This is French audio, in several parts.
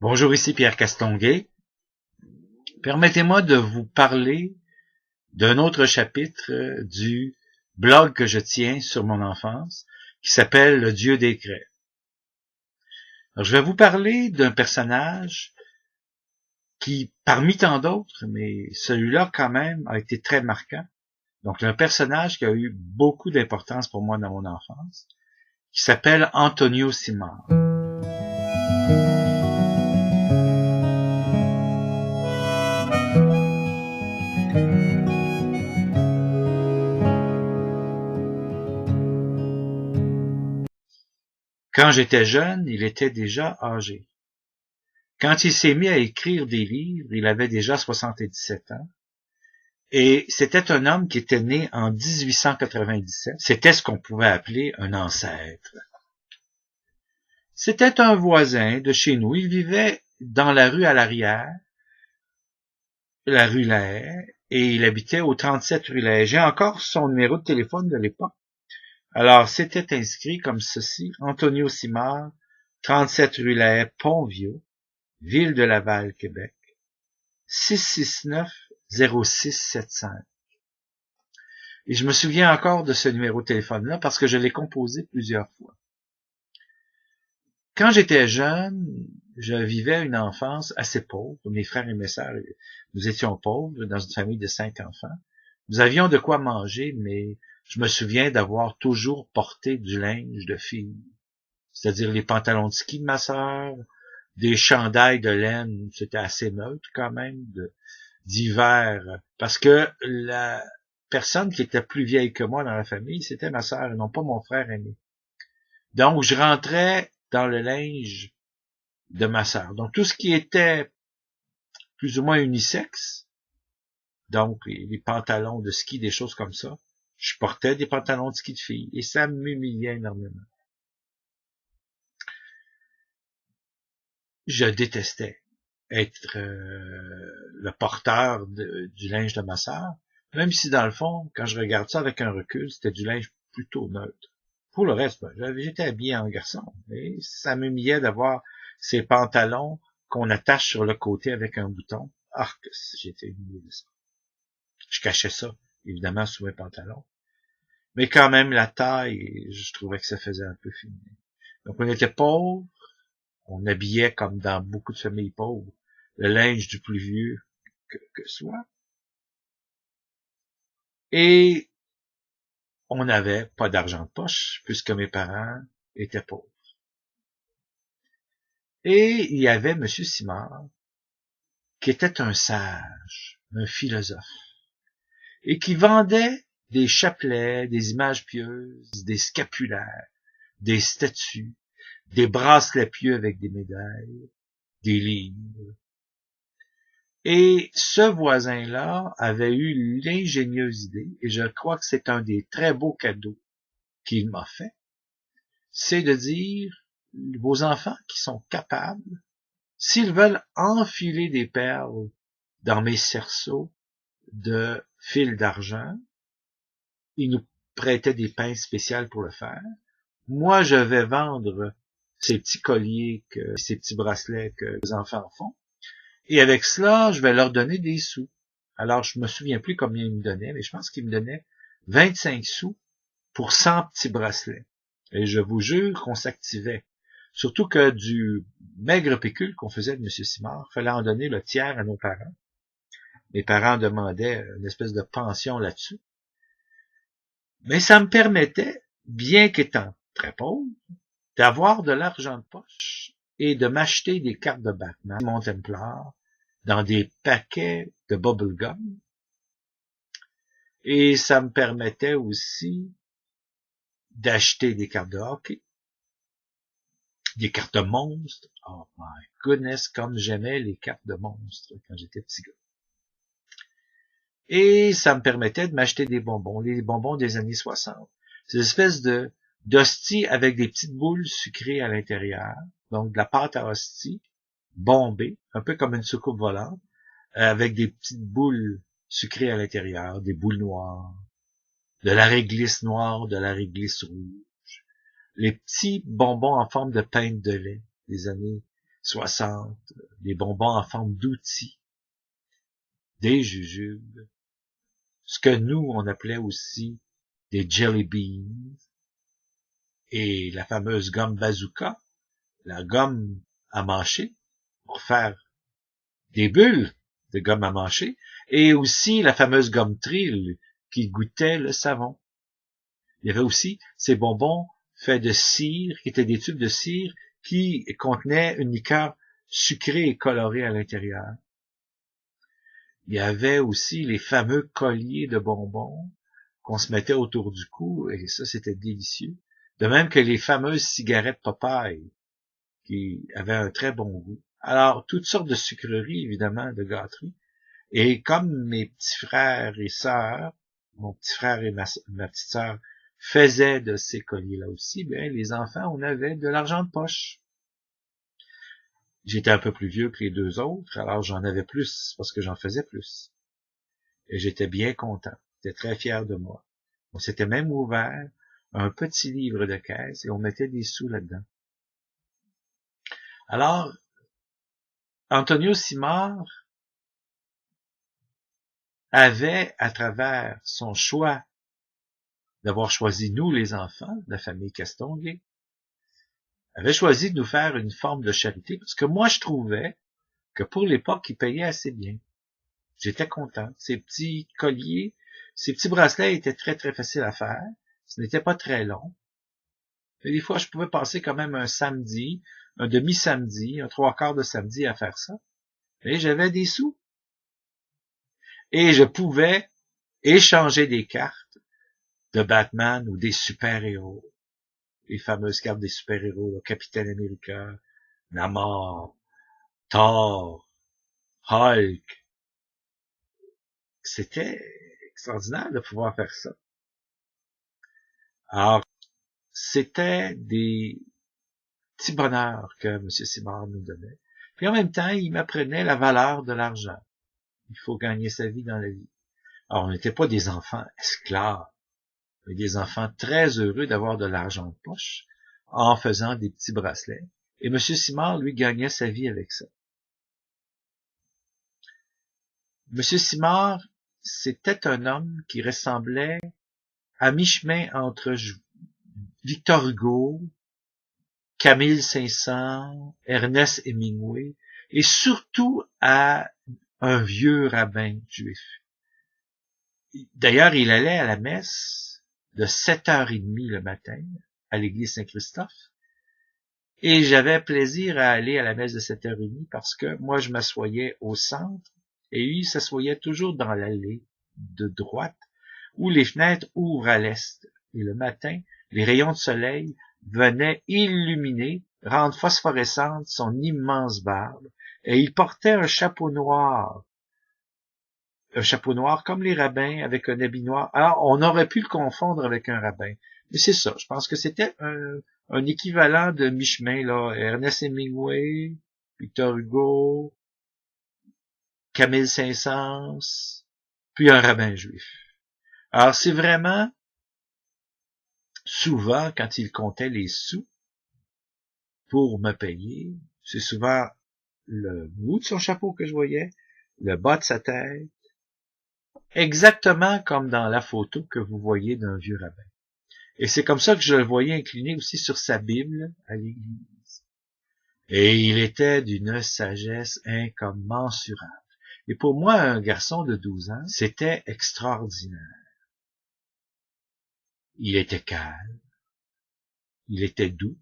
Bonjour, ici Pierre Castonguay. Permettez-moi de vous parler d'un autre chapitre du blog que je tiens sur mon enfance, qui s'appelle Le Dieu des Crêpes. Alors, je vais vous parler d'un personnage qui, parmi tant d'autres, mais celui-là quand même a été très marquant. Donc, un personnage qui a eu beaucoup d'importance pour moi dans mon enfance, qui s'appelle Antonio Simard. Quand j'étais jeune, il était déjà âgé. Quand il s'est mis à écrire des livres, il avait déjà 77 ans. Et c'était un homme qui était né en 1897. C'était ce qu'on pouvait appeler un ancêtre. C'était un voisin de chez nous. Il vivait dans la rue à l'arrière, la rue Lahaye, et il habitait au 37 rue Lahaye. J'ai encore son numéro de téléphone de l'époque. Alors, c'était inscrit comme ceci: Antonio Simard, 37 rue Lahaye, Pont-Vieux, Ville de Laval, Québec, 669-0675. Et je me souviens encore de ce numéro de téléphone-là parce que je l'ai composé plusieurs fois. Quand j'étais jeune, je vivais une enfance assez pauvre. Mes frères et mes sœurs, nous étions pauvres dans une famille de 5 enfants. Nous avions de quoi manger, mais je me souviens d'avoir toujours porté du linge de fille. C'est-à-dire les pantalons de ski de ma sœur, des chandails de laine, c'était assez neutre quand même, d'hiver, parce que la personne qui était plus vieille que moi dans la famille, c'était ma sœur et non pas mon frère aîné. Donc, je rentrais dans le linge de ma sœur. Donc, tout ce qui était plus ou moins unisexe, donc les pantalons de ski, des choses comme ça, je portais des pantalons de ski de filles et ça m'humiliait énormément. Je détestais être le porteur du linge de ma sœur, même si dans le fond, quand je regarde ça avec un recul, c'était du linge plutôt neutre. Pour le reste, j'étais habillé en garçon, mais ça m'humiliait d'avoir ces pantalons qu'on attache sur le côté avec un bouton. Ah, que j'étais humilié de ça. Je cachais ça, évidemment, sous mes pantalons. Mais quand même, la taille, je trouvais que ça faisait un peu féminin. Donc, on était pauvres, on habillait comme dans beaucoup de familles pauvres, le linge du plus vieux que soi. Et on n'avait pas d'argent de poche, puisque mes parents étaient pauvres. Et il y avait M. Simard, qui était un sage, un philosophe, et qui vendait des chapelets, des images pieuses, des scapulaires, des statues, des bracelets pieux avec des médailles, des livres. Et ce voisin-là avait eu l'ingénieuse idée, et je crois que c'est un des très beaux cadeaux qu'il m'a fait, c'est de dire, vos enfants qui sont capables, s'ils veulent enfiler des perles dans mes cerceaux de fil d'argent, ils nous prêtaient des pinces spéciales pour le faire. Moi, je vais vendre ces petits colliers, ces petits bracelets que les enfants font. Et avec cela, je vais leur donner des sous. Alors, je me souviens plus combien ils me donnaient, mais je pense qu'ils me donnaient 25 sous pour 100 petits bracelets. Et je vous jure qu'on s'activait. Surtout que du maigre pécule qu'on faisait de M. Simard, fallait en donner le tiers à nos parents. Mes parents demandaient une espèce de pension là-dessus. Mais ça me permettait, bien qu'étant très pauvre, d'avoir de l'argent de poche et de m'acheter des cartes de Batman, mon Templar, dans des paquets de bubblegum. Et ça me permettait aussi d'acheter des cartes de hockey, des cartes de monstres. Oh my goodness, comme j'aimais les cartes de monstres quand j'étais petit gars. Et ça me permettait de m'acheter des bonbons, les bonbons des années 60. Ces espèces d'hosties avec des petites boules sucrées à l'intérieur, donc de la pâte à hostie, bombée, un peu comme une soucoupe volante, avec des petites boules sucrées à l'intérieur, des boules noires, de la réglisse noire, de la réglisse rouge, les petits bonbons en forme de pinte de lait des années 60, des bonbons en forme d'outils, des jujubes, ce que nous, on appelait aussi des jelly beans, et la fameuse gomme bazooka, la gomme à mâcher, pour faire des bulles de gomme à mâcher, et aussi la fameuse gomme Trill qui goûtait le savon. Il y avait aussi ces bonbons faits de cire, qui étaient des tubes de cire, qui contenaient une liqueur sucrée et colorée à l'intérieur. Il y avait aussi les fameux colliers de bonbons qu'on se mettait autour du cou, et ça, c'était délicieux. De même que les fameuses cigarettes Popeye, qui avaient un très bon goût. Alors, toutes sortes de sucreries, évidemment, de gâteries. Et comme mes petits frères et sœurs, mon petit frère et ma petite sœur faisaient de ces colliers-là aussi, bien, les enfants, on avait de l'argent de poche. J'étais un peu plus vieux que les deux autres, alors j'en avais plus, parce que j'en faisais plus. Et j'étais bien content. J'étais très fier de moi. On s'était même ouvert un petit livre de caisse et on mettait des sous là-dedans. Alors, Antonio Simard avait, à travers son choix d'avoir choisi nous, les enfants, la famille Castonguay, avait choisi de nous faire une forme de charité, parce que moi, je trouvais que pour l'époque, il payait assez bien. J'étais content. Ces petits colliers, ces petits bracelets étaient très, très faciles à faire. Ce n'était pas très long. Et des fois, je pouvais passer quand même un samedi, un demi-samedi, un trois quarts de samedi à faire ça. Et j'avais des sous. Et je pouvais échanger des cartes de Batman ou des super-héros. Les fameuses cartes des super-héros, le Capitaine Américain, Namor, Thor, Hulk. C'était extraordinaire de pouvoir faire ça. Alors, c'était des petits bonheurs que M. Simard nous donnait. Puis en même temps, il m'apprenait la valeur de l'argent. Il faut gagner sa vie dans la vie. Alors, on n'était pas des enfants esclaves, mais des enfants très heureux d'avoir de l'argent de poche en faisant des petits bracelets. Et M. Simard, lui, gagnait sa vie avec ça. M. Simard, c'était un homme qui ressemblait à mi-chemin entre Victor Hugo, Camille Saint-Saëns, Ernest Hemingway, et surtout à un vieux rabbin juif. D'ailleurs, il allait à la messe de 7h30 le matin à l'église Saint-Christophe, et j'avais plaisir à aller à la messe de 7h30 parce que moi, je m'assoyais au centre, et lui, il s'assoyait toujours dans l'allée de droite, où les fenêtres ouvrent à l'est. Et le matin, les rayons de soleil venaient illuminer, rendre phosphorescente son immense barbe, et il portait un chapeau noir comme les rabbins, avec un habit noir. Alors, on aurait pu le confondre avec un rabbin. Mais c'est ça, je pense que c'était un équivalent de mi-chemin, là. Ernest Hemingway, Victor Hugo, Camille Saint-Saëns, puis un rabbin juif. Alors, c'est vraiment, souvent, quand il comptait les sous pour me payer, c'est souvent le bout de son chapeau que je voyais, le bas de sa tête, exactement comme dans la photo que vous voyez d'un vieux rabbin. Et c'est comme ça que je le voyais incliné aussi sur sa Bible à l'église. Et il était d'une sagesse incommensurable. Et pour moi, un garçon de 12 ans, c'était extraordinaire. Il était calme, il était doux.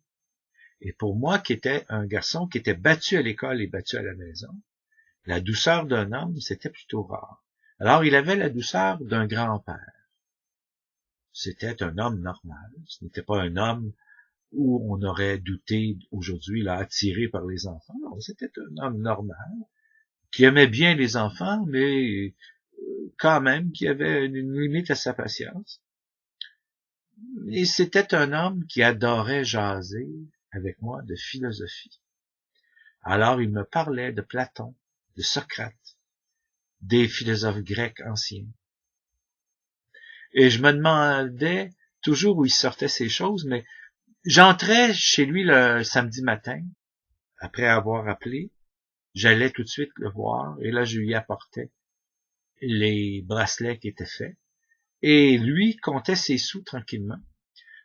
Et pour moi, qui était un garçon qui était battu à l'école et battu à la maison, la douceur d'un homme, c'était plutôt rare. Alors, il avait la douceur d'un grand-père. C'était un homme normal. Ce n'était pas un homme où on aurait douté aujourd'hui, là, attiré par les enfants. Non, c'était un homme normal, qui aimait bien les enfants, mais quand même qui avait une limite à sa patience. Et c'était un homme qui adorait jaser avec moi de philosophie. Alors il me parlait de Platon, de Socrate, des philosophes grecs anciens. Et je me demandais toujours où il sortait ces choses, mais j'entrais chez lui le samedi matin, après avoir appelé, j'allais tout de suite le voir, et là, je lui apportais les bracelets qui étaient faits, et lui comptait ses sous tranquillement.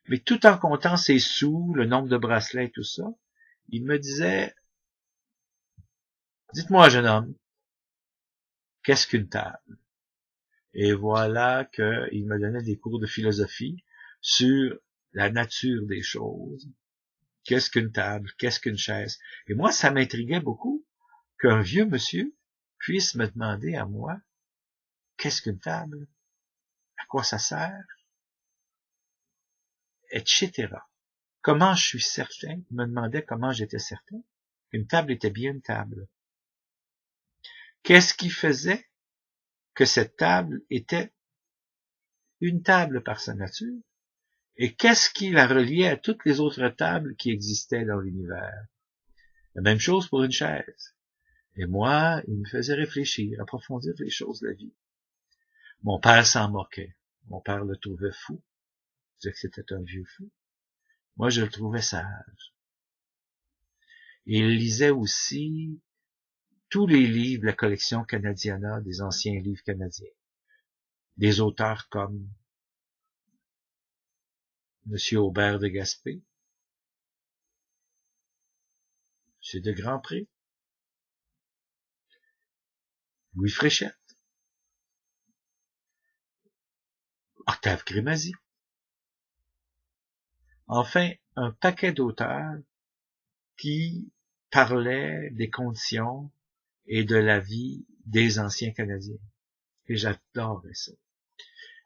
Mais tout en comptant ses sous, le nombre de bracelets et tout ça, il me disait, « Dites-moi, jeune homme, qu'est-ce qu'une table? » Et voilà qu'il me donnait des cours de philosophie sur la nature des choses. Qu'est-ce qu'une table? Qu'est-ce qu'une chaise? Et moi, ça m'intriguait beaucoup qu'un vieux monsieur puisse me demander à moi, qu'est-ce qu'une table? À quoi ça sert? Etc. Comment je suis certain? Il me demandait comment j'étais certain qu'une table était bien une table. Qu'est-ce qui faisait que cette table était une table par sa nature? Et qu'est-ce qui la reliait à toutes les autres tables qui existaient dans l'univers? La même chose pour une chaise. Et moi, il me faisait réfléchir, approfondir les choses de la vie. Mon père s'en moquait. Mon père le trouvait fou. Il disait que c'était un vieux fou. Moi, je le trouvais sage. Et il lisait aussi tous les livres de la collection Canadiana, des anciens livres canadiens. Des auteurs comme M. Aubert de Gaspé, M. de Grandpré, Louis Fréchette, Octave Crémazie. Enfin, un paquet d'auteurs qui parlaient des conditions et de la vie des anciens Canadiens. Et j'adorais ça.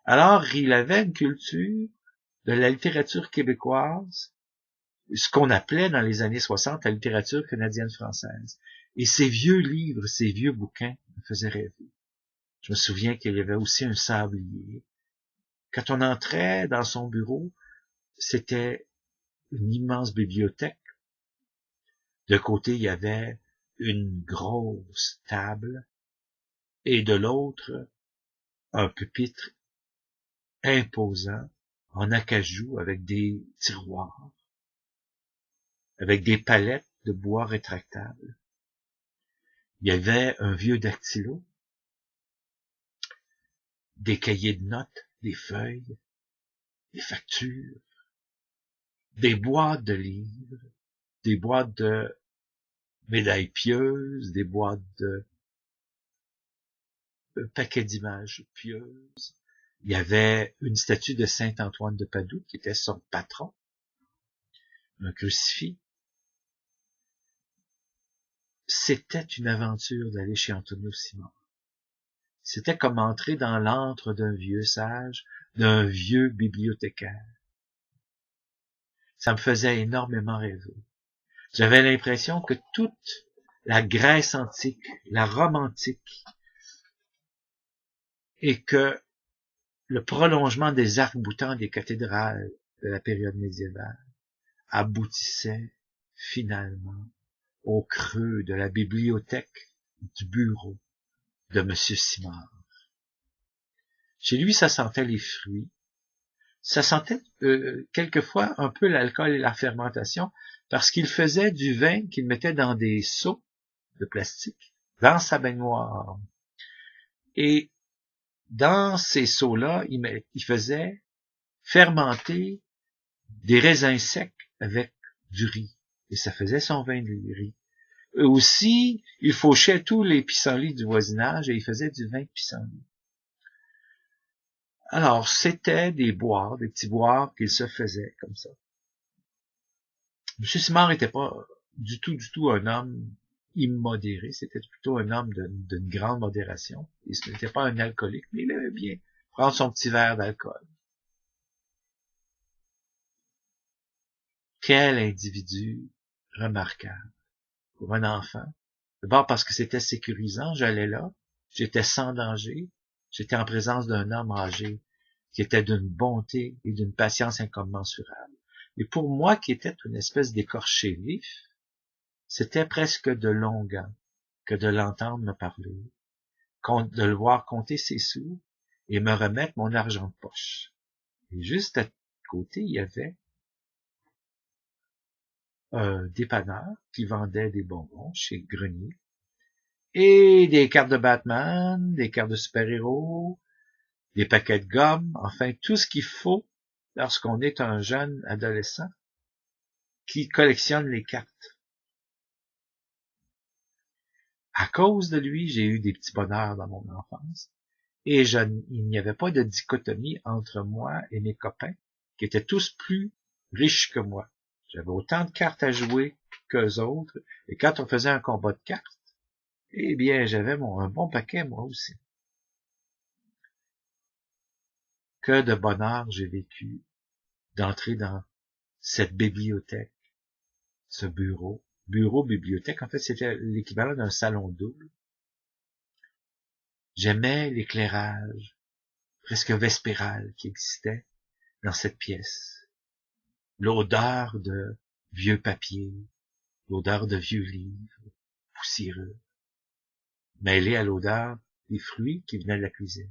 Alors, il avait une culture de la littérature québécoise, ce qu'on appelait dans les années 60 la littérature canadienne-française. Et ces vieux livres, ces vieux bouquins me faisaient rêver. Je me souviens qu'il y avait aussi un sablier. Quand on entrait dans son bureau, c'était une immense bibliothèque. De côté, il y avait une grosse table et de l'autre, un pupitre imposant en acajou avec des tiroirs, avec des palettes de bois rétractables. Il y avait un vieux dactylo, des cahiers de notes, des feuilles, des factures, des boîtes de livres, des boîtes de médailles pieuses, des boîtes de paquets d'images pieuses. Il y avait une statue de Saint-Antoine de Padoue qui était son patron, un crucifix. C'était une aventure d'aller chez Antonio Simard. C'était comme entrer dans l'antre d'un vieux sage, d'un vieux bibliothécaire. Ça me faisait énormément rêver. J'avais l'impression que toute la Grèce antique, la Rome antique, et que le prolongement des arcs-boutants des cathédrales de la période médiévale aboutissait finalement au creux de la bibliothèque du bureau de M. Simard. Chez lui, ça sentait les fruits. Ça sentait quelquefois un peu l'alcool et la fermentation, parce qu'il faisait du vin qu'il mettait dans des seaux de plastique, dans sa baignoire. Et dans ces seaux-là, il faisait fermenter des raisins secs avec du riz. Et ça faisait son vin de riz. Et aussi, il fauchait tous les pissenlits du voisinage et il faisait du vin de pissenlit. Alors, c'était des boires, des petits boires qu'il se faisait comme ça. M. Simard n'était pas du tout un homme immodéré, c'était plutôt un homme d'une grande modération. Il n'était pas un alcoolique, mais il aimait bien prendre son petit verre d'alcool. Quel individu remarquable pour un enfant. D'abord parce que c'était sécurisant, j'allais là, j'étais sans danger, j'étais en présence d'un homme âgé qui était d'une bonté et d'une patience incommensurable. Et pour moi, qui était une espèce d'écorché vif, c'était presque de longuant que de l'entendre me parler, de le voir compter ses sous et me remettre mon argent de poche. Et juste à côté, il y avait un dépanneur qui vendait des bonbons chez Grenier, et des cartes de Batman, des cartes de super-héros, des paquets de gomme, enfin tout ce qu'il faut lorsqu'on est un jeune adolescent qui collectionne les cartes. À cause de lui, j'ai eu des petits bonheurs dans mon enfance, et il n'y avait pas de dichotomie entre moi et mes copains, qui étaient tous plus riches que moi. J'avais autant de cartes à jouer qu'eux autres, et quand on faisait un combat de cartes, eh bien, j'avais un bon paquet, moi aussi. Que de bonheur j'ai vécu d'entrer dans cette bibliothèque, ce bureau-bibliothèque. En fait, c'était l'équivalent d'un salon double. J'aimais l'éclairage presque vespéral qui existait dans cette pièce. L'odeur de vieux papier, l'odeur de vieux livres poussiéreux, mêlée à l'odeur des fruits qui venaient de la cuisine.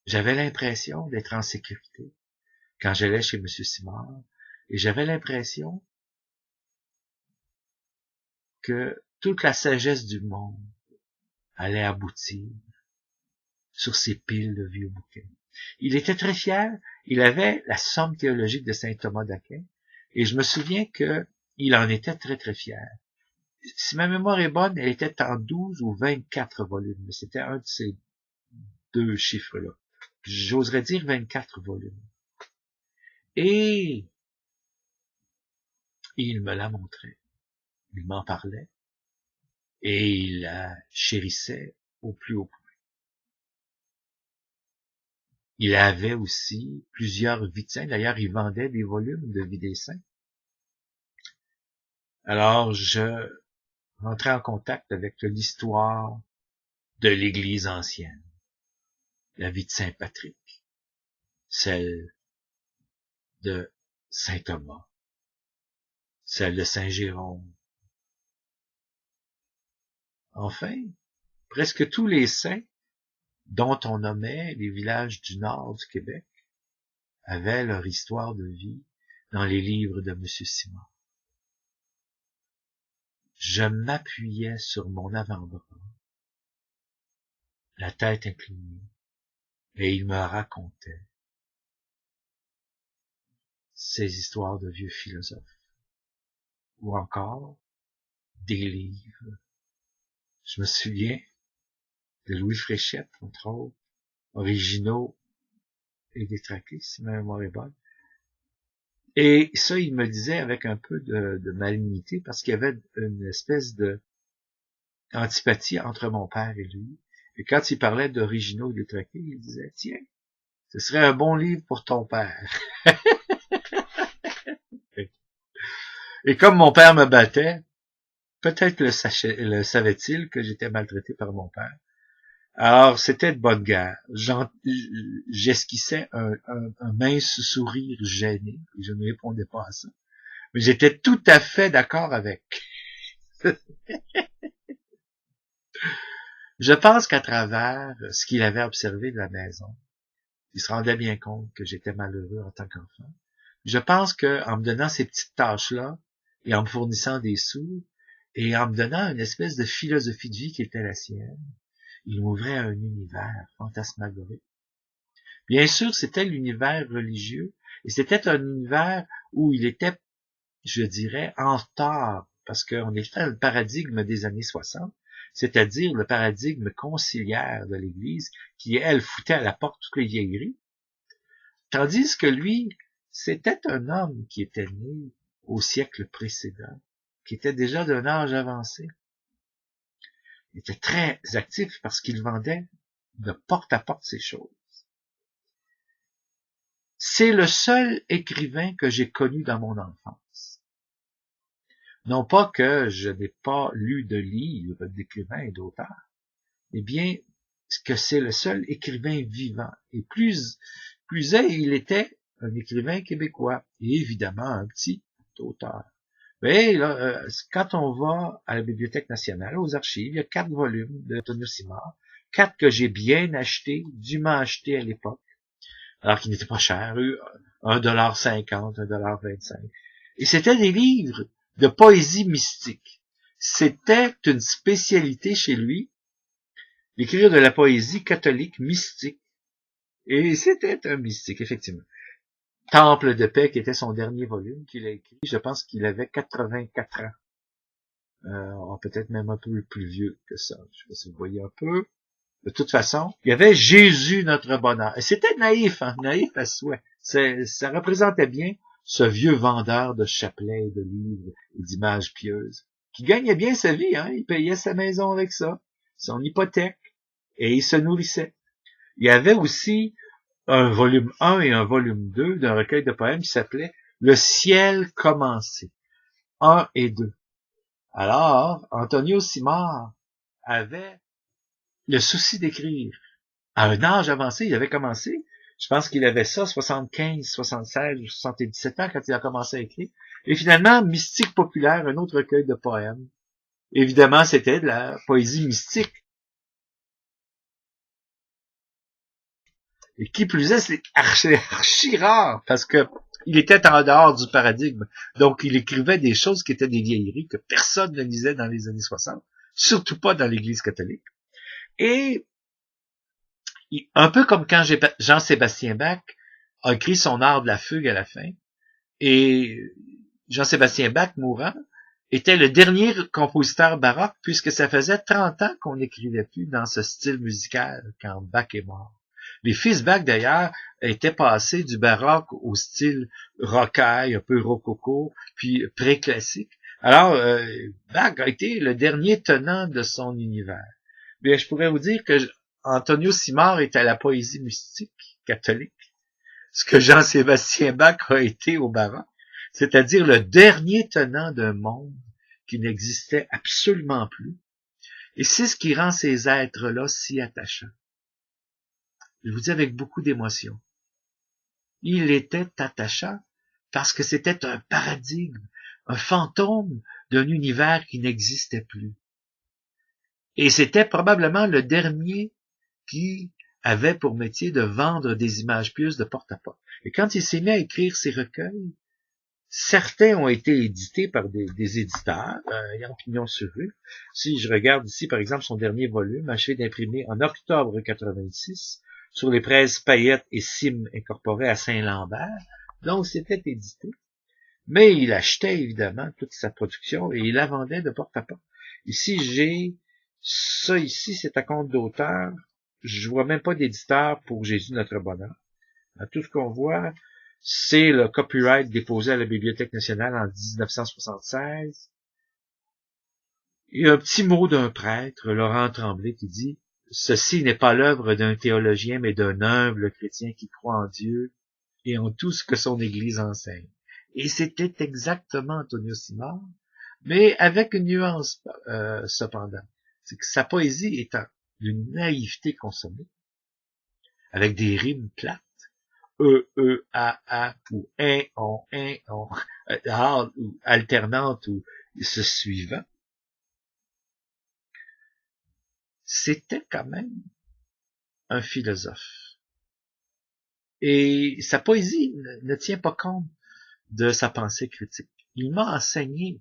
J'avais l'impression d'être en sécurité quand j'allais chez M. Simard, et j'avais l'impression que toute la sagesse du monde allait aboutir sur ces piles de vieux bouquins. Il était très fier, il avait la somme théologique de saint Thomas d'Aquin, et je me souviens que il en était très très fier. Si ma mémoire est bonne, elle était en 12 ou 24 volumes, mais c'était un de ces deux chiffres-là. J'oserais dire 24 volumes. Et il me la montrait, il m'en parlait, et il la chérissait au plus haut point. Il avait aussi plusieurs vies de saints. D'ailleurs, il vendait des volumes de vies des saints. Alors, je rentrais en contact avec l'histoire de l'Église ancienne, la vie de Saint Patrick, celle de Saint Thomas, celle de Saint Jérôme. Enfin, presque tous les saints dont on nommait les villages du nord du Québec avaient leur histoire de vie dans les livres de M. Simard. Je m'appuyais sur mon avant-bras, la tête inclinée, et il me racontait ces histoires de vieux philosophes, ou encore des livres. Je me souviens de Louis Fréchette, entre autres, originaux et détraqués, si ma mémoire est bonne. Et ça, il me disait avec un peu de malignité, parce qu'il y avait une espèce de antipathie entre mon père et lui. Et quand il parlait d'originaux et détraqués, il disait, tiens, ce serait un bon livre pour ton père. Et comme mon père me battait, peut-être le savait-il que j'étais maltraité par mon père. Alors, c'était de bonne guerre. J'esquissais un mince sourire gêné, et je ne répondais pas à ça. Mais j'étais tout à fait d'accord avec. Je pense qu'à travers ce qu'il avait observé de la maison, il se rendait bien compte que j'étais malheureux en tant qu'enfant. Je pense qu'en me donnant ces petites tâches-là, et en me fournissant des sous, et en me donnant une espèce de philosophie de vie qui était la sienne, il m'ouvrait un univers fantasmagorique. Bien sûr, c'était l'univers religieux, et c'était un univers où il était, je dirais, en retard, parce qu'on était dans le paradigme des années 60, c'est-à-dire le paradigme conciliaire de l'Église, qui, elle, foutait à la porte toutes les vieilleries, tandis que lui, c'était un homme qui était né au siècle précédent, qui était déjà d'un âge avancé. Il était très actif parce qu'il vendait de porte à porte ces choses. C'est le seul écrivain que j'ai connu dans mon enfance. Non pas que je n'ai pas lu de livres d'écrivains et d'auteurs, mais bien que c'est le seul écrivain vivant. Et plus il était un écrivain québécois, et évidemment un petit auteur. Mais là, quand on va à la Bibliothèque nationale, aux archives, il y a 4 volumes de Tonio Simard, 4 que j'ai bien achetés, dûment achetés à l'époque, alors qu'ils n'étaient pas chers. $1,50, $1,25. Et c'était des livres de poésie mystique. C'était une spécialité chez lui, d'écrire de la poésie catholique mystique. Et c'était un mystique, effectivement. Temple de paix, qui était son dernier volume qu'il a écrit, je pense qu'il avait 84 ans. Peut-être même un peu plus vieux que ça. Je sais pas si vous voyez un peu. De toute façon, il y avait Jésus, notre bonheur. Et c'était naïf, hein, naïf à souhait. Ça représentait bien ce vieux vendeur de chapelets, de livres et d'images pieuses, qui gagnait bien sa vie, hein. Il payait sa maison avec ça, son hypothèque, et il se nourrissait. Il y avait aussi un volume 1 et un volume 2 d'un recueil de poèmes qui s'appelait Le ciel commencé, 1 et 2. Alors, Antonio Simard avait le souci d'écrire. À un âge avancé, il avait commencé, je pense qu'il avait ça, 75, 76 ou 77 ans quand il a commencé à écrire. Et finalement, Mystique populaire, un autre recueil de poèmes. Évidemment, c'était de la poésie mystique. Et qui plus est, c'est archi rare, parce que il était en dehors du paradigme. Donc, il écrivait des choses qui étaient des vieilleries que personne ne lisait dans les années 60, surtout pas dans l'Église catholique. Et un peu comme quand Jean-Sébastien Bach a écrit son art de la fugue à la fin, et Jean-Sébastien Bach, mourant, était le dernier compositeur baroque, puisque ça faisait 30 ans qu'on n'écrivait plus dans ce style musical quand Bach est mort. Les fils Bach, d'ailleurs, étaient passés du baroque au style rocaille, un peu rococo, puis pré-classique. Alors, Bach a été le dernier tenant de son univers. Mais je pourrais vous dire que Antonio Simard est à la poésie mystique catholique, ce que Jean-Sébastien Bach a été au baroque, c'est-à-dire le dernier tenant d'un monde qui n'existait absolument plus. Et c'est ce qui rend ces êtres-là si attachants. Je vous dis avec beaucoup d'émotion. Il était attachant parce que c'était un paradigme, un fantôme d'un univers qui n'existait plus. Et c'était probablement le dernier qui avait pour métier de vendre des images pieuses de porte à porte. Et quand il s'est mis à écrire ses recueils, certains ont été édités par des éditeurs, ayant pignon sur rue. Si je regarde ici, par exemple, son dernier volume, achevé d'imprimer en octobre 86, sur les presses Payette et Sim incorporées à Saint-Lambert, donc c'était édité. Mais il achetait évidemment toute sa production et il la vendait de porte à porte. Ici, j'ai ça ici, c'est à compte d'auteur. Je vois même pas d'éditeur pour Jésus notre bonheur. Tout ce qu'on voit, c'est le copyright déposé à la Bibliothèque nationale en 1976. Il y a un petit mot d'un prêtre, Laurent Tremblay, qui dit « Ceci n'est pas l'œuvre d'un théologien, mais d'un humble chrétien qui croit en Dieu et en tout ce que son Église enseigne. » Et c'était exactement Antonio Simard, mais avec une nuance cependant. C'est que sa poésie est d'une naïveté consommée, avec des rimes plates, a, ou on, ou alternante, ou se suivant. C'était quand même un philosophe. Et sa poésie ne tient pas compte de sa pensée critique. Il m'a enseigné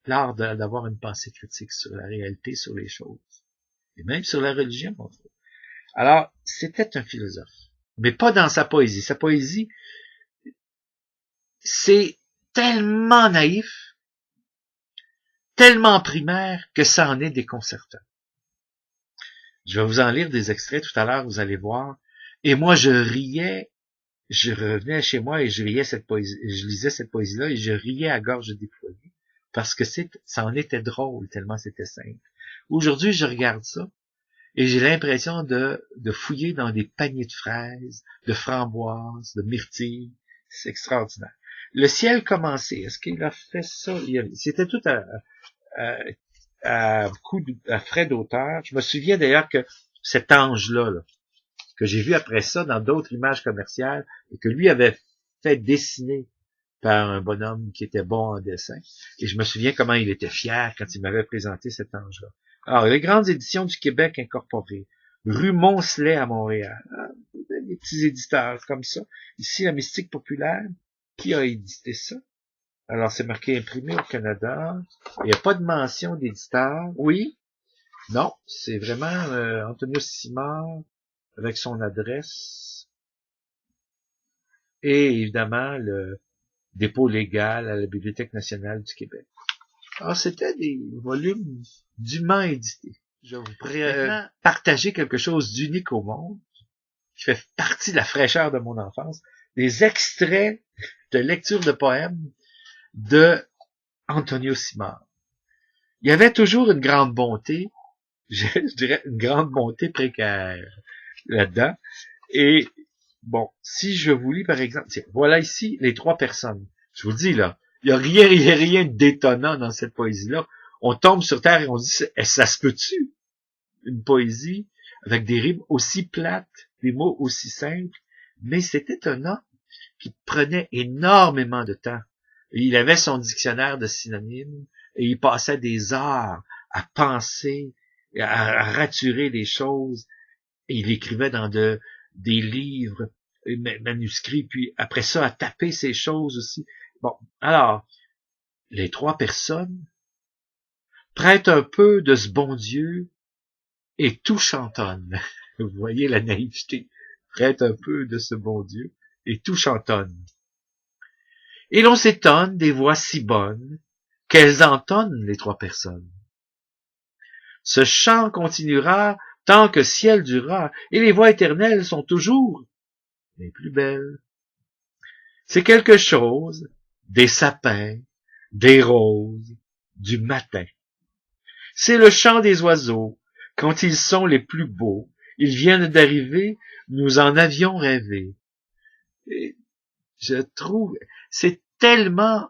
l'art d'avoir une pensée critique sur la réalité, sur les choses, et même sur la religion. Alors, c'était un philosophe, mais pas dans sa poésie. Sa poésie, c'est tellement naïf, tellement primaire, que ça en est déconcertant. Je vais vous en lire des extraits tout à l'heure, vous allez voir. Et moi, je riais, je revenais chez moi et je lisais cette poésie-là et je riais à gorge déployée. Parce que ça en était drôle, tellement c'était simple. Aujourd'hui, je regarde ça et j'ai l'impression de fouiller dans des paniers de fraises, de framboises, de myrtilles. C'est extraordinaire. Le ciel commençait. Est-ce qu'il a fait ça? C'était tout à frais d'auteur. Je me souviens d'ailleurs que cet ange-là, que j'ai vu après ça dans d'autres images commerciales, et que lui avait fait dessiner par un bonhomme qui était bon en dessin. Et je me souviens comment il était fier quand il m'avait présenté cet ange-là. Alors, les grandes éditions du Québec incorporées, rue Moncelet à Montréal. des petits éditeurs comme ça. Ici, la mystique populaire, qui a édité ça? Alors, c'est marqué imprimé au Canada. Il n'y a pas de mention d'éditeur. Oui? Non, c'est vraiment Antonio Simard avec son adresse. Et évidemment, le dépôt légal à la Bibliothèque nationale du Québec. Alors, c'était des volumes dûment édités. Je vous partager quelque chose d'unique au monde, qui fait partie de la fraîcheur de mon enfance, des extraits de lecture de poèmes de Antonio Simard. Il y avait toujours une grande bonté, je dirais une grande bonté précaire là-dedans. Et bon, si je vous lis par exemple, tiens, voilà ici les 3 personnes. Je vous dis là, il y a rien de détonnant dans cette poésie-là. On tombe sur terre et on se dit, ça se peut-tu? Une poésie avec des rimes aussi plates, des mots aussi simples, mais c'était un homme qui prenait énormément de temps. Il avait son dictionnaire de synonymes et il passait des heures à penser, à raturer les choses. Et il écrivait dans des livres manuscrits, puis après ça, à taper ces choses aussi. Bon, alors, les 3 personnes prêtent un peu de ce bon Dieu et tout chantonne. Vous voyez la naïveté. Prête un peu de ce bon Dieu et tout chantonne. Et l'on s'étonne des voix si bonnes qu'elles entonnent les 3 personnes. Ce chant continuera tant que ciel durera, et les voix éternelles sont toujours les plus belles. C'est quelque chose des sapins, des roses, du matin. C'est le chant des oiseaux, quand ils sont les plus beaux. Ils viennent d'arriver, nous en avions rêvé. Et je trouve, c'est tellement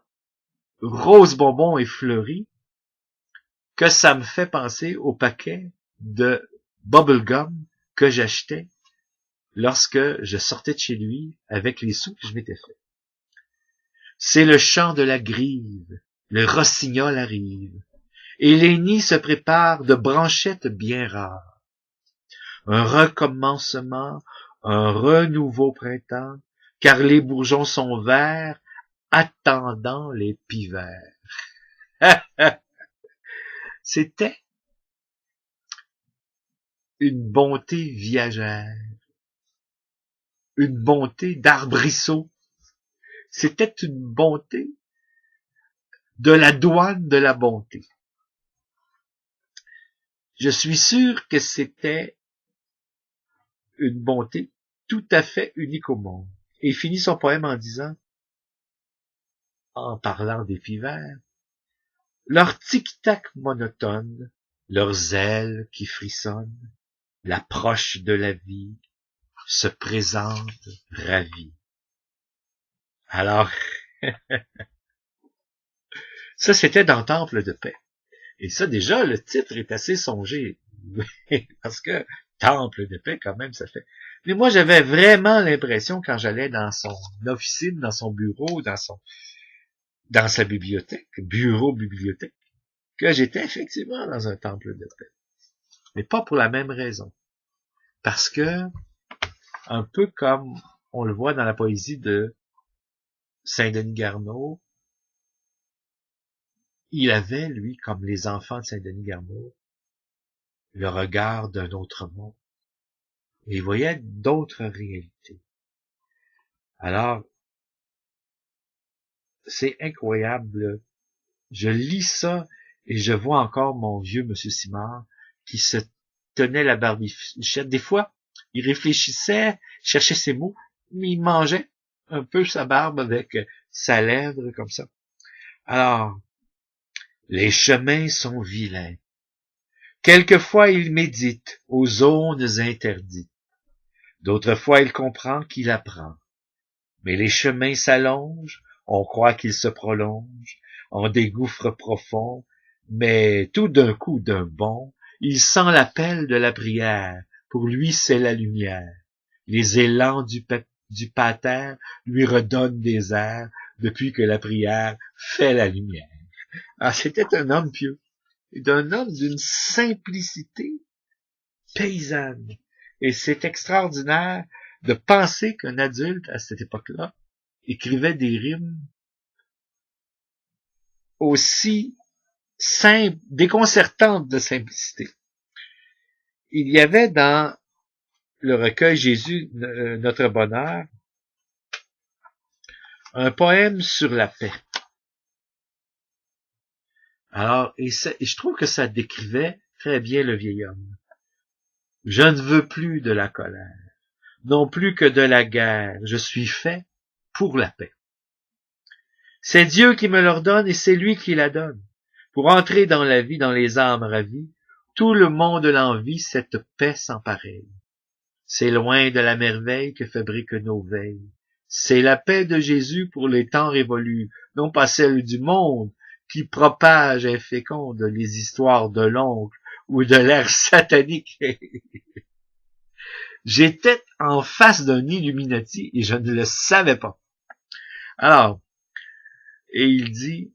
rose bonbon et fleuri que ça me fait penser au paquet de bubblegum que j'achetais lorsque je sortais de chez lui avec les sous que je m'étais fait. C'est le chant de la grive, le rossignol arrive, et les nids se préparent de branchettes bien rares. Un recommencement, un renouveau printemps, car les bourgeons sont verts, attendant les pivers. C'était une bonté viagère, une bonté d'arbrisseau. C'était une bonté de la douane de la bonté. Je suis sûr que c'était une bonté tout à fait unique au monde. Et il finit son poème en disant, en parlant des pivers, leur tic-tac monotone, leurs ailes qui frissonnent, l'approche de la vie se présente ravie. Alors, ça c'était dans Temple de paix. Et ça déjà, le titre est assez songé. Parce que Temple de paix, quand même, ça fait. Mais moi, j'avais vraiment l'impression, quand j'allais dans son officine, dans son bureau, dans sa bibliothèque, bureau-bibliothèque, que j'étais effectivement dans un temple de paix. Mais pas pour la même raison. Parce que, un peu comme on le voit dans la poésie de Saint-Denis Garneau, il avait, lui, comme les enfants de Saint-Denis Garneau, le regard d'un autre monde. Et il voyait d'autres réalités. Alors, c'est incroyable. Je lis ça et je vois encore mon vieux monsieur Simard qui se tenait la barbichette. Des fois, il réfléchissait, cherchait ses mots, mais il mangeait un peu sa barbe avec sa lèvre comme ça. Alors, les chemins sont vilains. Quelquefois, il médite aux zones interdites. D'autres fois, il comprend qu'il apprend. Mais les chemins s'allongent, on croit qu'ils se prolongent, en des gouffres profonds, mais tout d'un coup, d'un bond, il sent l'appel de la prière. Pour lui, c'est la lumière. Les élans du pater lui redonnent des airs depuis que la prière fait la lumière. Ah, c'était un homme pieux, d'un homme d'une simplicité paysanne. Et c'est extraordinaire de penser qu'un adulte, à cette époque-là, écrivait des rimes aussi simples, déconcertantes de simplicité. Il y avait dans le recueil Jésus, notre bonheur, un poème sur la paix. Alors, et je trouve que ça décrivait très bien le vieil homme. Je ne veux plus de la colère, non plus que de la guerre. Je suis fait pour la paix. C'est Dieu qui me l'ordonne et c'est lui qui la donne. Pour entrer dans la vie, dans les âmes ravies, tout le monde l'envie, cette paix sans pareille. C'est loin de la merveille que fabriquent nos veilles. C'est la paix de Jésus pour les temps révolus, non pas celle du monde qui propage et féconde les histoires de l'oncle ou de l'ère satanique. J'étais en face d'un Illuminati et je ne le savais pas. Alors, et il dit,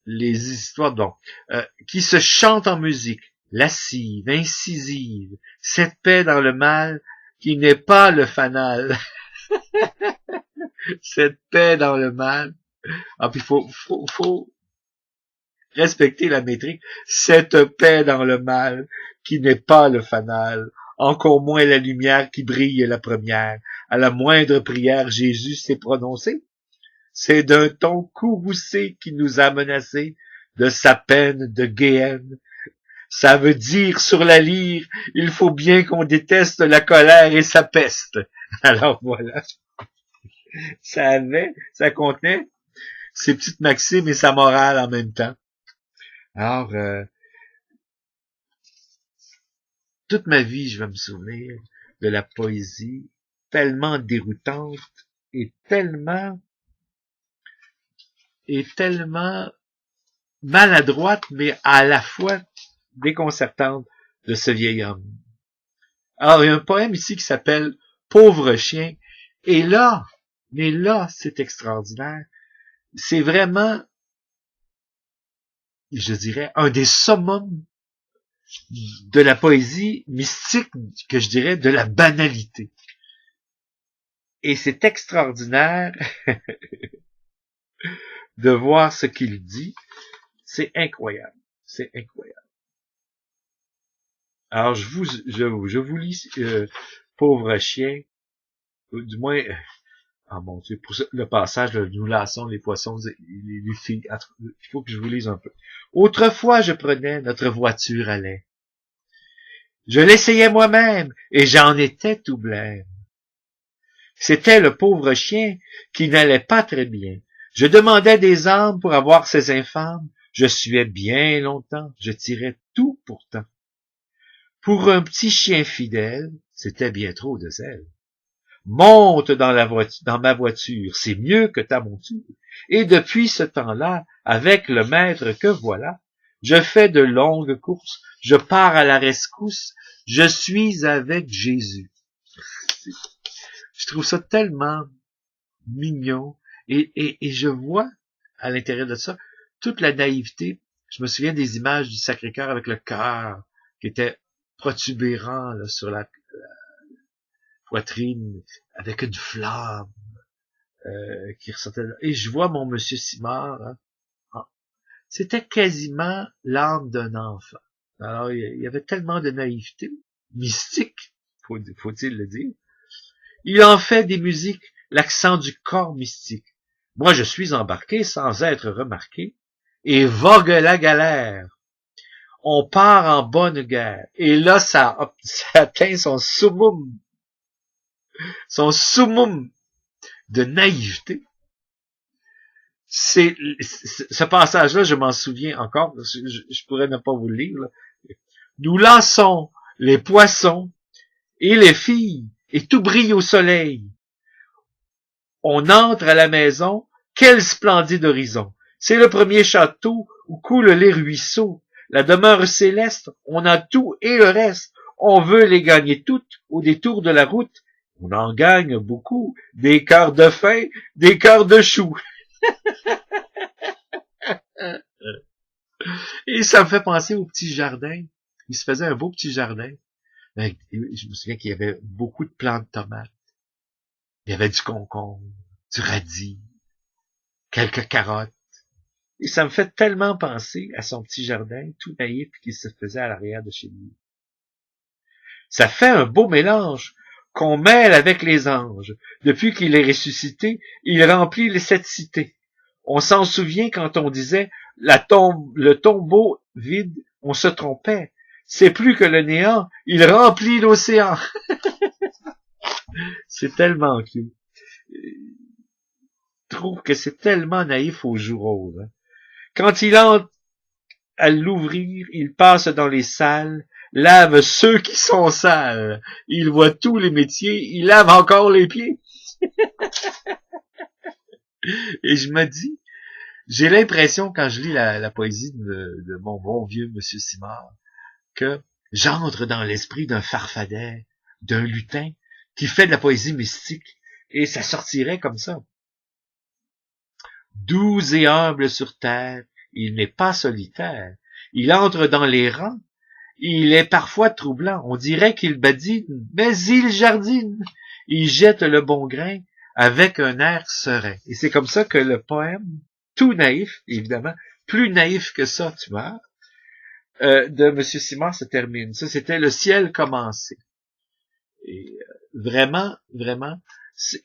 les histoires donc, qui se chantent en musique, lascive, incisive, cette paix dans le mal qui n'est pas le fanal. Cette paix dans le mal. Ah, puis faut respecter la métrique. Cette paix dans le mal qui n'est pas le fanal, encore moins la lumière qui brille la première. À la moindre prière, Jésus s'est prononcé. C'est d'un ton courroucé qui nous a menacés de sa peine de Géhenne. Ça veut dire sur la lyre, il faut bien qu'on déteste la colère et sa peste. Alors voilà. Ça contenait ses petites maximes et sa morale en même temps. Alors, toute ma vie, je vais me souvenir de la poésie tellement déroutante et tellement maladroite, mais à la fois déconcertante de ce vieil homme. Alors, il y a un poème ici qui s'appelle « Pauvre chien ». Et là, mais là, c'est extraordinaire. C'est vraiment, je dirais, un des summums de la poésie mystique, que je dirais, de la banalité. Et c'est extraordinaire de voir ce qu'il dit. C'est incroyable. C'est incroyable. Alors, je vous lis Pauvre chien, du moins, ah mon Dieu, pour le passage, nous lassons les poissons, les filles, il faut que je vous lise un peu. Autrefois, je prenais notre voiture à lait. Je l'essayais moi-même, et j'en étais tout blême. C'était le pauvre chien qui n'allait pas très bien. Je demandais des armes pour avoir ces infâmes. Je suais bien longtemps, je tirais tout pourtant. Pour un petit chien fidèle, c'était bien trop de zèle. Monte dans ma voiture, c'est mieux que ta monture. Et depuis ce temps-là, avec le maître que voilà, je fais de longues courses, je pars à la rescousse, je suis avec Jésus. Je trouve ça tellement mignon, et je vois à l'intérieur de ça toute la naïveté. Je me souviens des images du Sacré-Cœur avec le cœur qui était protubérant là, sur la poitrine, avec une flamme qui ressortait là. Et je vois mon monsieur Simard, hein, c'était quasiment l'âme d'un enfant. Alors, il y avait tellement de naïveté mystique, faut-il le dire. Il en fait des musiques l'accent du corps mystique. Moi, je suis embarqué sans être remarqué, et vogue la galère. On part en bonne guerre. Et là, ça atteint son summum de naïveté. Ce passage-là, je m'en souviens encore, je pourrais ne pas vous le lire, là. Nous lançons les poissons et les filles, et tout brille au soleil. On entre à la maison, quel splendide horizon. C'est le premier château où coulent les ruisseaux. La demeure céleste, on a tout et le reste. On veut les gagner toutes au détour de la route. On en gagne beaucoup, des cœurs de faim, des cœurs de choux. Et ça me fait penser au petit jardin. Il se faisait un beau petit jardin. Je me souviens qu'il y avait beaucoup de plants de tomates. Il y avait du concombre, du radis, quelques carottes. Et ça me fait tellement penser à son petit jardin tout naïf qui se faisait à l'arrière de chez lui. Ça fait un beau mélange qu'on mêle avec les anges. Depuis qu'il est ressuscité, il remplit les sept cités. On s'en souvient quand on disait le tombeau vide, on se trompait. C'est plus que le néant, il remplit l'océan. C'est tellement cute. Je trouve que c'est tellement naïf au jour rose. Hein. Quand il entre à l'ouvrir, il passe dans les salles, lave ceux qui sont sales. Il voit tous les métiers, il lave encore les pieds. Et je me dis, j'ai l'impression quand je lis la poésie de mon bon vieux Monsieur Simard, que j'entre dans l'esprit d'un farfadet, d'un lutin, qui fait de la poésie mystique, et ça sortirait comme ça. Doux et humble sur terre, il n'est pas solitaire. Il entre dans les rangs. Il est parfois troublant. On dirait qu'il badine, mais il jardine. Il jette le bon grain avec un air serein. Et c'est comme ça que le poème, tout naïf, évidemment, plus naïf que ça, tu vois, de Monsieur Simard se termine. Ça, c'était Le ciel commencé. Et vraiment, vraiment,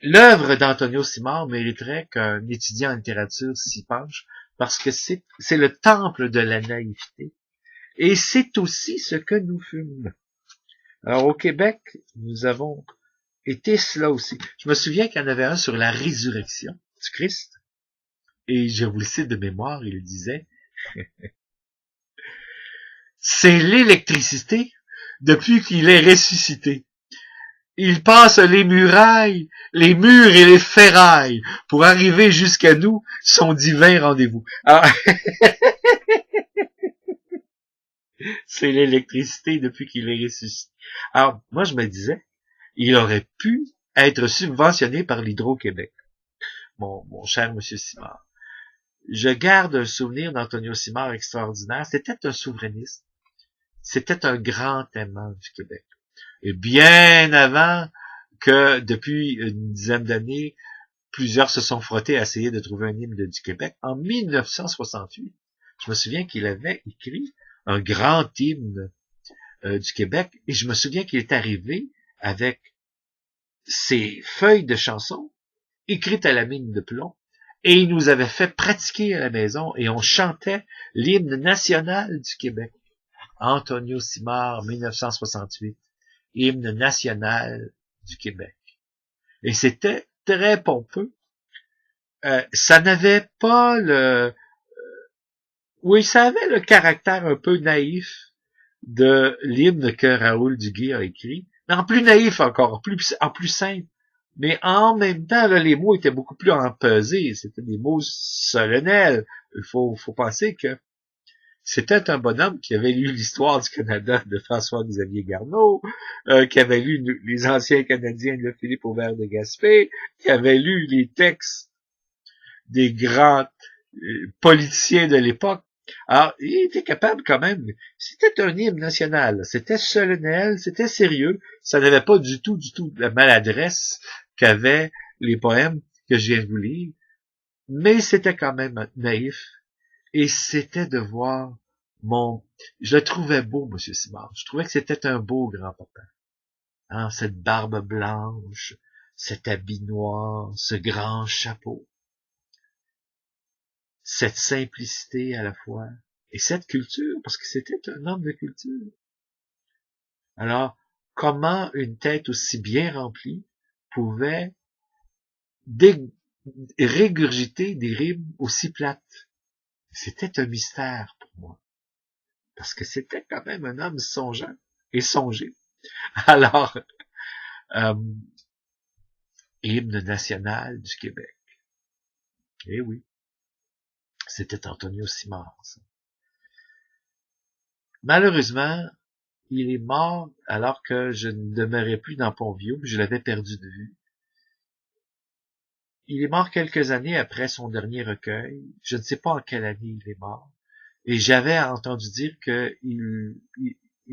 l'œuvre d'Antonio Simard mériterait qu'un étudiant en littérature s'y penche, parce que c'est le temple de la naïveté. Et c'est aussi ce que nous fûmes. Alors, au Québec, nous avons été cela aussi. Je me souviens qu'il y en avait un sur la résurrection du Christ. Et je vous le cite de mémoire, il disait, c'est l'électricité depuis qu'il est ressuscité. Il passe les murailles, les murs et les ferrailles pour arriver jusqu'à nous, son divin rendez-vous. Alors, c'est l'électricité depuis qu'il est ressuscité. Alors, moi, je me disais, il aurait pu être subventionné par l'Hydro-Québec, mon cher Monsieur Simard. Je garde un souvenir d'Antonio Simard extraordinaire. C'était un souverainiste. C'était un grand aimant du Québec. Et bien avant que, depuis une dizaine d'années, plusieurs se sont frottés à essayer de trouver un hymne du Québec, en 1968, je me souviens qu'il avait écrit un grand hymne du Québec, et je me souviens qu'il est arrivé avec ses feuilles de chansons écrites à la mine de plomb, et il nous avait fait pratiquer à la maison, et on chantait l'hymne national du Québec. Antonio Simard, 1968, hymne national du Québec. Et c'était très pompeux. Ça n'avait pas oui, ça avait le caractère un peu naïf de l'hymne que Raoul Duguay a écrit. Mais en plus naïf encore, en plus simple. Mais en même temps, là, les mots étaient beaucoup plus empesés. C'était des mots solennels. Il faut penser que c'était un bonhomme qui avait lu l'histoire du Canada de François-Xavier Garneau, qui avait lu les anciens Canadiens de Philippe Aubert de Gaspé, qui avait lu les textes des grands politiciens de l'époque. Alors, il était capable quand même. C'était un hymne national. C'était solennel, c'était sérieux. Ça n'avait pas du tout la maladresse qu'avaient les poèmes que je viens de vous lire. Mais c'était quand même naïf. Et c'était de voir je le trouvais beau, Monsieur Simard. Je trouvais que c'était un beau grand-papa. Hein, cette barbe blanche, cet habit noir, ce grand chapeau. Cette simplicité à la fois, et cette culture, parce que c'était un homme de culture. Alors, comment une tête aussi bien remplie pouvait régurgiter des rimes aussi plates? C'était un mystère pour moi, parce que c'était quand même un homme songeant et songé. Alors, hymne national du Québec. Eh oui, c'était Antonio Simard, ça. Malheureusement, il est mort alors que je ne demeurais plus dans Pont-Vieux, je l'avais perdu de vue. Il est mort quelques années après son dernier recueil. Je ne sais pas en quelle année il est mort. Et j'avais entendu dire qu'il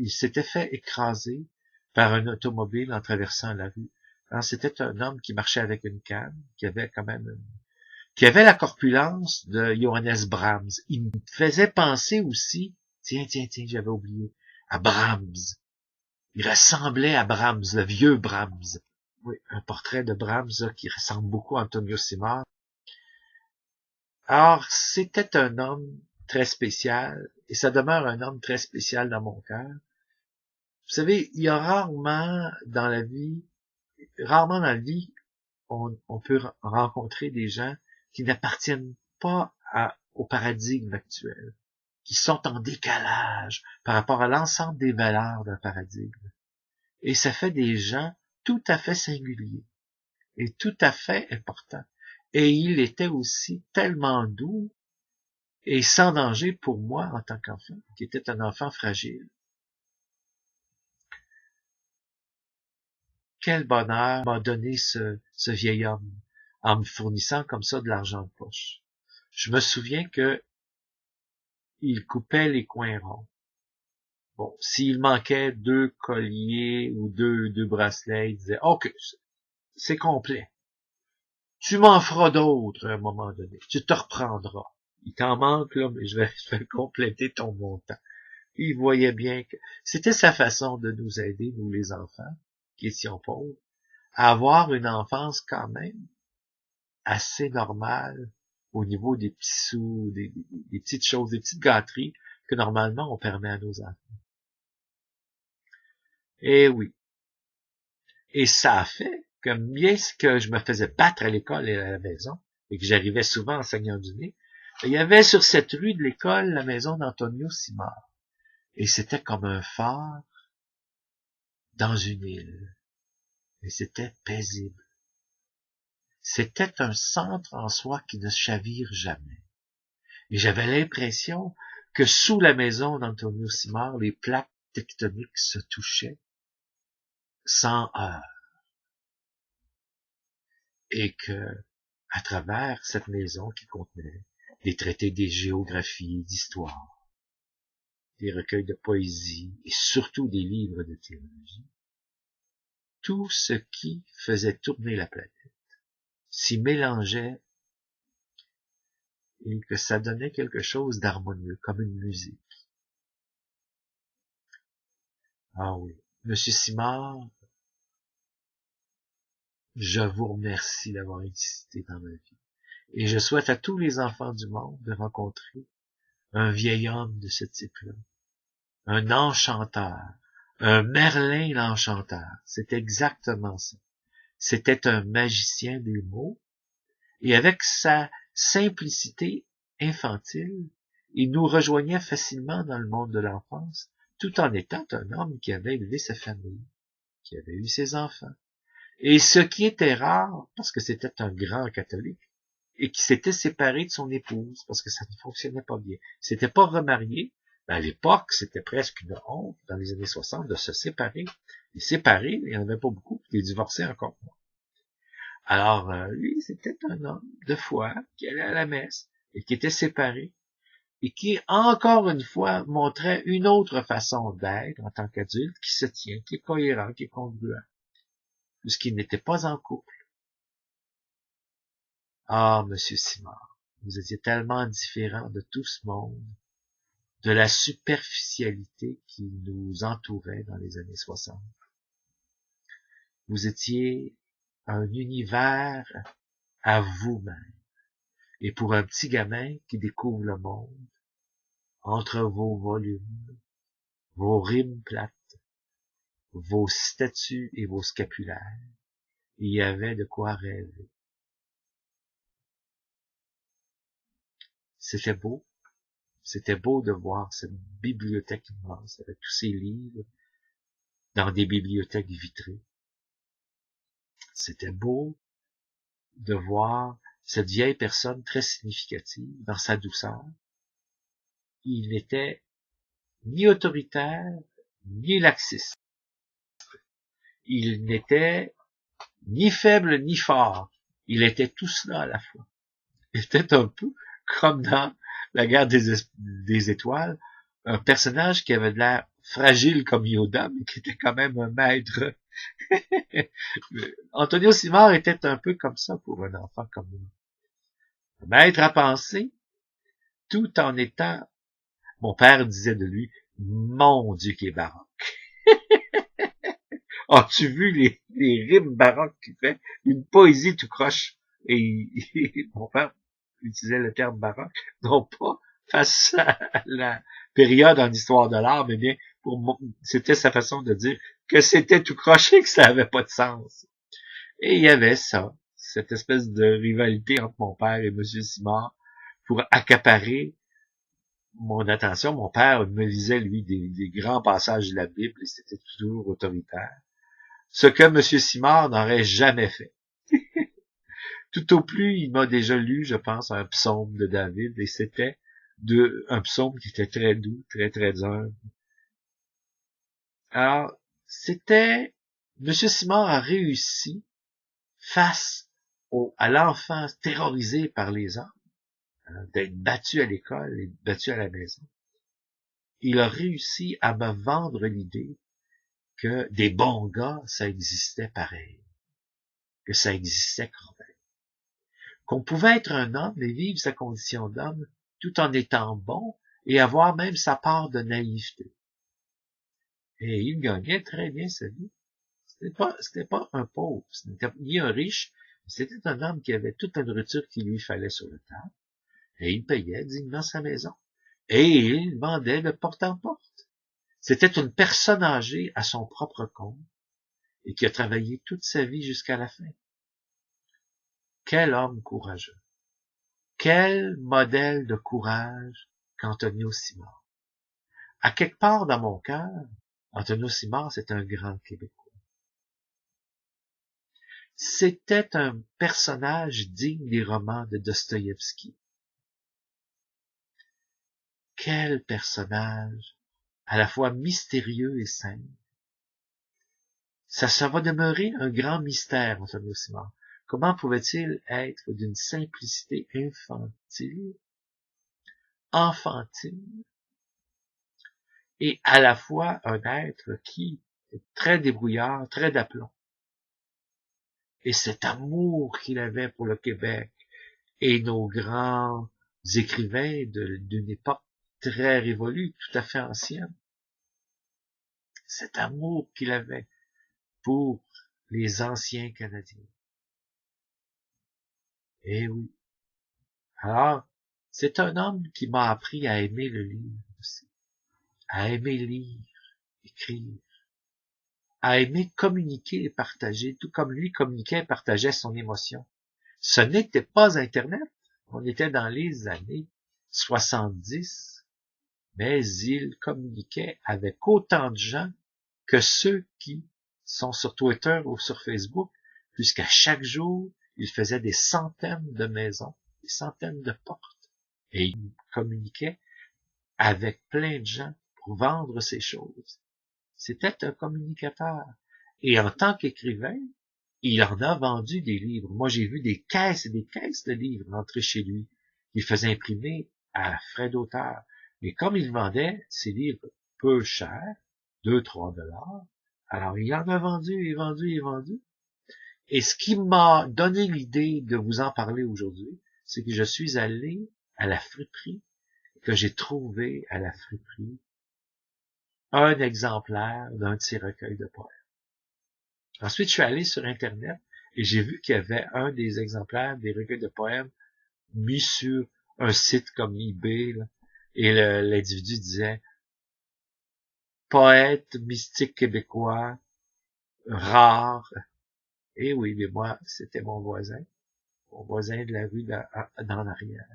s'était fait écraser par un automobile en traversant la rue. Alors, c'était un homme qui marchait avec une canne, qui avait quand même qui avait la corpulence de Johannes Brahms. Il me faisait penser aussi, tiens, j'avais oublié, à Brahms. Il ressemblait à Brahms, le vieux Brahms. Oui, un portrait de Brahms là, qui ressemble beaucoup à Antonio Simard. Alors, c'était un homme très spécial, et ça demeure un homme très spécial dans mon cœur. Vous savez, il y a rarement dans la vie, on peut rencontrer des gens qui n'appartiennent pas au paradigme actuel, qui sont en décalage par rapport à l'ensemble des valeurs d'un paradigme. Et ça fait des gens tout à fait singuliers et tout à fait importants. Et il était aussi tellement doux et sans danger pour moi en tant qu'enfant, qui était un enfant fragile. Quel bonheur m'a donné ce vieil homme en me fournissant comme ça de l'argent de poche. Je me souviens que il coupait les coins ronds. Bon, s'il manquait 2 colliers ou deux bracelets, il disait « OK, c'est complet. Tu m'en feras d'autres à un moment donné. Tu te reprendras. Il t'en manque, là, mais je vais compléter ton montant. » Il voyait bien que c'était sa façon de nous aider, nous les enfants, qui étions pauvres, à avoir une enfance quand même assez normale au niveau des petits sous, des petites choses, des petites gâteries que normalement on permet à nos enfants. Et oui. Et ça a fait que bien que je me faisais battre à l'école et à la maison, et que j'arrivais souvent en saignant du nez, il y avait sur cette rue de l'école la maison d'Antonio Simard. Et c'était comme un phare dans une île. Et c'était paisible. C'était un centre en soi qui ne chavire jamais. Et j'avais l'impression que sous la maison d'Antonio Simard, les plaques tectoniques se touchaient sans heurts. Et que, à travers cette maison qui contenait des traités de géographie, d'histoire, des recueils de poésie et surtout des livres de théologie, tout ce qui faisait tourner la planète s'y mélangeait et que ça donnait quelque chose d'harmonieux, comme une musique. Ah oui, Monsieur Simard, je vous remercie d'avoir existé dans ma vie. Et je souhaite à tous les enfants du monde de rencontrer un vieil homme de ce type-là. Un enchanteur. Un Merlin l'enchanteur. C'est exactement ça. C'était un magicien des mots. Et avec sa simplicité infantile, il nous rejoignait facilement dans le monde de l'enfance, tout en étant un homme qui avait élevé sa famille, qui avait eu ses enfants. Et ce qui était rare, parce que c'était un grand catholique, et qui s'était séparé de son épouse, parce que ça ne fonctionnait pas bien. Il s'était pas remarié. À l'époque, c'était presque une honte, dans les années 60, de se séparer. Les séparés, il n'y en avait pas beaucoup, les divorcés encore moins. Alors, lui, c'était un homme de foi, qui allait à la messe, et qui était séparé, et qui, encore une fois, montrait une autre façon d'être en tant qu'adulte, qui se tient, qui est cohérent, qui est congruent, puisqu'il n'était pas en couple. Ah, Monsieur Simard, vous étiez tellement différent de tout ce monde, de la superficialité qui nous entourait dans les années 60. Vous étiez un univers à vous-même. Et pour un petit gamin qui découvre le monde, entre vos volumes, vos rimes plates, vos statues et vos scapulaires, il y avait de quoi rêver. C'était beau. C'était beau de voir cette bibliothèque immense avec tous ces livres dans des bibliothèques vitrées. C'était beau de voir cette vieille personne très significative dans sa douceur. Il n'était ni autoritaire, ni laxiste. Il n'était ni faible, ni fort. Il était tout cela à la fois. Il était un peu comme dans La guerre des étoiles, un personnage qui avait de l'air fragile comme Yoda, mais qui était quand même un maître. Antonio Simard était un peu comme ça pour un enfant comme lui. Un maître à penser, tout en étant, mon père disait de lui, mon Dieu qui est baroque. As-tu vu les rimes baroques qu'il fait? Une poésie tout croche. Et mon père utilisait le terme baroque, non pas face à la période en histoire de l'art, mais bien c'était sa façon de dire que c'était tout croché, que ça avait pas de sens. Et il y avait ça, cette espèce de rivalité entre mon père et Monsieur Simard pour accaparer mon attention. Mon père me lisait, lui, des grands passages de la Bible et c'était toujours autoritaire. Ce que M. Simard n'aurait jamais fait. Tout au plus, il m'a déjà lu, je pense, un psaume de David, et c'était un psaume qui était très doux, très, très humble. Alors, M. Simard a réussi, face à l'enfant terrorisé par les hommes, d'être battu à l'école et battu à la maison. Il a réussi à me vendre l'idée que des bons gars, ça existait pareil, que ça existait quand même. Qu'on pouvait être un homme et vivre sa condition d'homme tout en étant bon et avoir même sa part de naïveté. Et il gagnait très bien sa vie. C'était pas un pauvre, ce n'était ni un riche, c'était un homme qui avait toute la nourriture qu'il lui fallait sur le table, et il payait dignement sa maison. Et il vendait de porte en porte. C'était une personne âgée à son propre compte, et qui a travaillé toute sa vie jusqu'à la fin. Quel homme courageux! Quel modèle de courage qu'Antonio Simard. À quelque part dans mon cœur, Antonio Simard, c'est un grand Québécois. C'était un personnage digne des romans de Dostoïevski. Quel personnage, à la fois mystérieux et simple. Ça va demeurer un grand mystère, Antonio Simard. Comment pouvait-il être d'une simplicité enfantine, et à la fois un être qui est très débrouillard, très d'aplomb. Et cet amour qu'il avait pour le Québec et nos grands écrivains d'une époque très révolue, tout à fait ancienne. Cet amour qu'il avait pour les anciens Canadiens. Eh oui. Alors, c'est un homme qui m'a appris à aimer le livre aussi. À aimer lire, écrire. À aimer communiquer et partager, tout comme lui communiquait et partageait son émotion. Ce n'était pas Internet. On était dans les années 70, mais il communiquait avec autant de gens que ceux qui sont sur Twitter ou sur Facebook, puisqu'à chaque jour, il faisait des centaines de maisons, des centaines de portes, et il communiquait avec plein de gens pour vendre ces choses. C'était un communicateur. Et en tant qu'écrivain, il en a vendu des livres. Moi, j'ai vu des caisses et des caisses de livres rentrer chez lui. Il faisait imprimer à frais d'auteur. Mais comme il vendait ces livres peu chers, 2-3 $, alors il en a vendu et vendu et vendu. Et ce qui m'a donné l'idée de vous en parler aujourd'hui, c'est que je suis allé à la friperie, que j'ai trouvé à la friperie un exemplaire d'un de ses recueils de poèmes. Ensuite, je suis allé sur Internet et j'ai vu qu'il y avait un des exemplaires des recueils de poèmes mis sur un site comme eBay, là, et l'individu disait « Poète mystique québécois, rare ». Et oui, mais moi, c'était mon voisin de la rue dans l'arrière.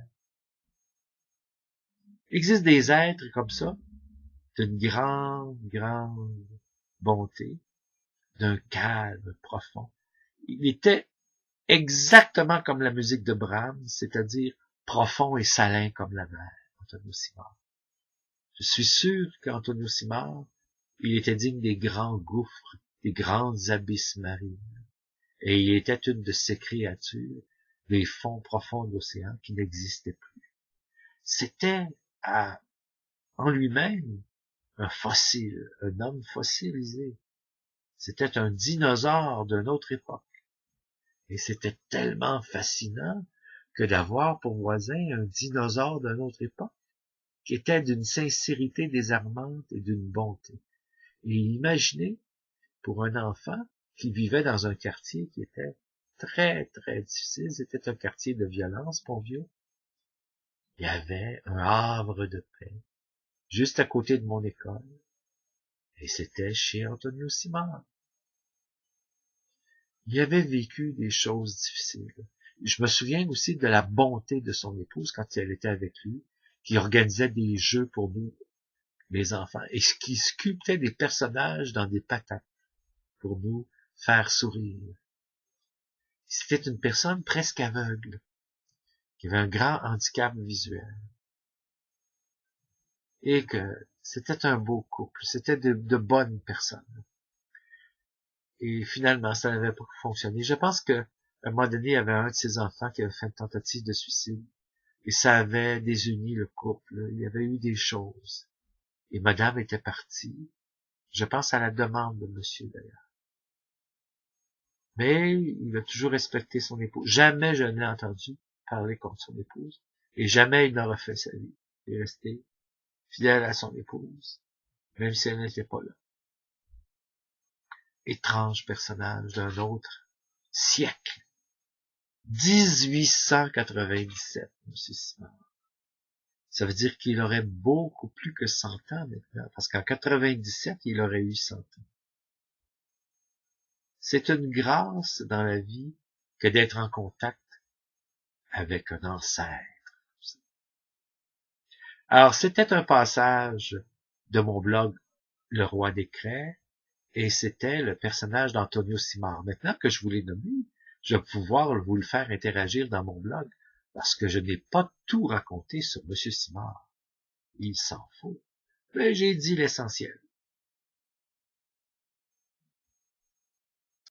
Il existe des êtres comme ça, d'une grande, grande bonté, d'un calme profond. Il était exactement comme la musique de Brahms, c'est-à-dire profond et salin comme la mer, Antonio Simard. Je suis sûr qu'Antonio Simard, il était digne des grands gouffres, des grandes abysses marines, et il était une de ces créatures des fonds profonds de l'océan qui n'existaient plus. C'était en lui-même un fossile, un homme fossilisé. C'était un dinosaure d'une autre époque. Et c'était tellement fascinant que d'avoir pour voisin un dinosaure d'une autre époque, qui était d'une sincérité désarmante et d'une bonté. Et imaginez, pour un enfant qui vivait dans un quartier qui était très, très difficile, c'était un quartier de violence, Pont-Vieux, il y avait un havre de paix, juste à côté de mon école, et c'était chez Antonio Simard. Il avait vécu des choses difficiles. Je me souviens aussi de la bonté de son épouse quand elle était avec lui, qui organisait des jeux pour nous, les enfants, et qui sculptait des personnages dans des patates pour nous faire sourire. C'était une personne presque aveugle, qui avait un grand handicap visuel. Et que c'était un beau couple, c'était de bonnes personnes. Et finalement, ça n'avait pas fonctionné. Je pense qu'à un moment donné, il y avait un de ses enfants qui avait fait une tentative de suicide. Et ça avait désuni le couple. Il y avait eu des choses. Et madame était partie. Je pense à la demande de monsieur, d'ailleurs. Mais il a toujours respecté son épouse. Jamais je n'ai entendu parler contre son épouse. Et jamais il n'a refait sa vie. Il est resté fidèle à son épouse, même si elle n'était pas là. Étrange personnage d'un autre siècle. 1897, M. Simard. Ça veut dire qu'il aurait beaucoup plus que 100 ans maintenant, parce qu'en 97, il aurait eu 100 ans. C'est une grâce dans la vie que d'être en contact avec un ancêtre. Alors, c'était un passage de mon blog Le Roi des Craies, et c'était le personnage d'Antonio Simard. Maintenant que je vous l'ai nommé, je vais pouvoir vous le faire interagir dans mon blog, parce que je n'ai pas tout raconté sur M. Simard. Il s'en faut. Mais j'ai dit l'essentiel.